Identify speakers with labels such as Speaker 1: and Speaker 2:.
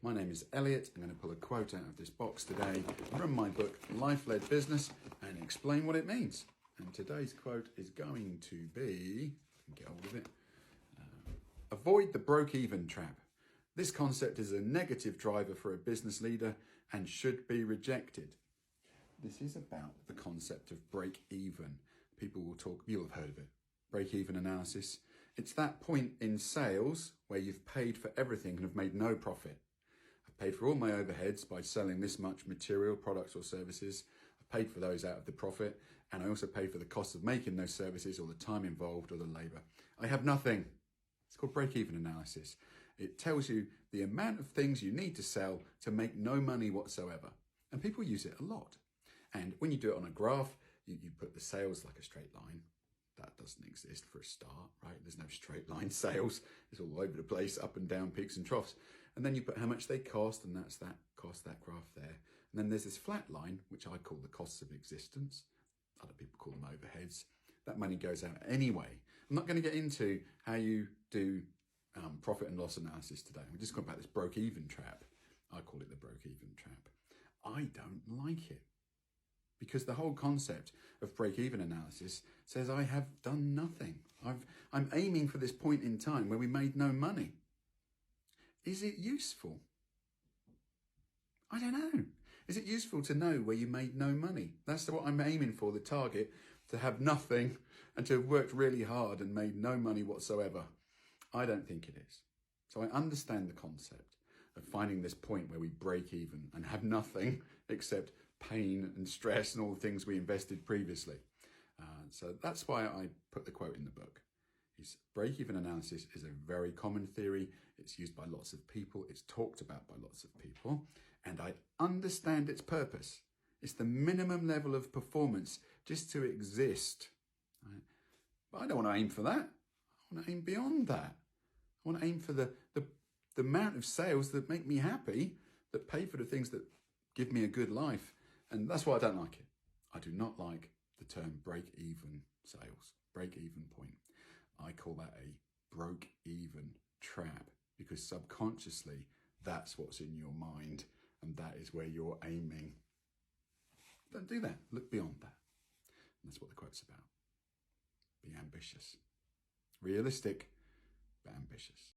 Speaker 1: My name is Elliot. I'm going to pull a quote out of this box today from my book, Life-Led Business, and explain what it means. And today's quote is going to be, if I can get hold of it, avoid the broke-even trap. This concept is a negative driver for a business leader and should be rejected. This is about the concept of break-even. People will talk, you'll have heard of it, break-even analysis. It's that point in sales where you've paid for everything and have made no profit. I've paid for all my overheads by selling this much material, products or services. I've paid for those out of the profit, and I also pay for the cost of making those services or the time involved or the labour. I have nothing. It's called break-even analysis. It tells you the amount of things you need to sell to make no money whatsoever. And people use it a lot. And when you do it on a graph, you put the sales like a straight line. That doesn't exist for a start, right? There's no straight line sales. It's all over the place, up and down, peaks and troughs. And then you put how much they cost, and that's that cost, that graph there. And then there's this flat line, which I call the costs of existence. Other people call them overheads. That money goes out anyway. I'm not going to get into how you do profit and loss analysis today. We're just going about this broke-even trap. I call it the broke-even trap. I don't like it because the whole concept of break-even analysis says I have done nothing. I'm aiming for this point in time where we made no money. Is it useful? I don't know. Is it useful to know where you made no money? That's what I'm aiming for, the target, to have nothing and to have worked really hard and made no money whatsoever. I don't think it is. So I understand the concept of finding this point where we break even and have nothing except pain and stress and all the things we invested previously. So that's why I put the quote in the book. Break-even analysis is a very common theory. It's used by lots of people. It's talked about by lots of people. And I understand its purpose. It's the minimum level of performance just to exist. Right? But I don't want to aim for that. I want to aim beyond that. I want to aim for the amount of sales that make me happy, that pay for the things that give me a good life. And that's why I don't like it. I do not like the term break-even sales, break-even point. I call that a broke-even trap because subconsciously that's what's in your mind and that is where you're aiming. Don't do that. Look beyond that. And that's what the quote's about. Be ambitious. Realistic, but ambitious.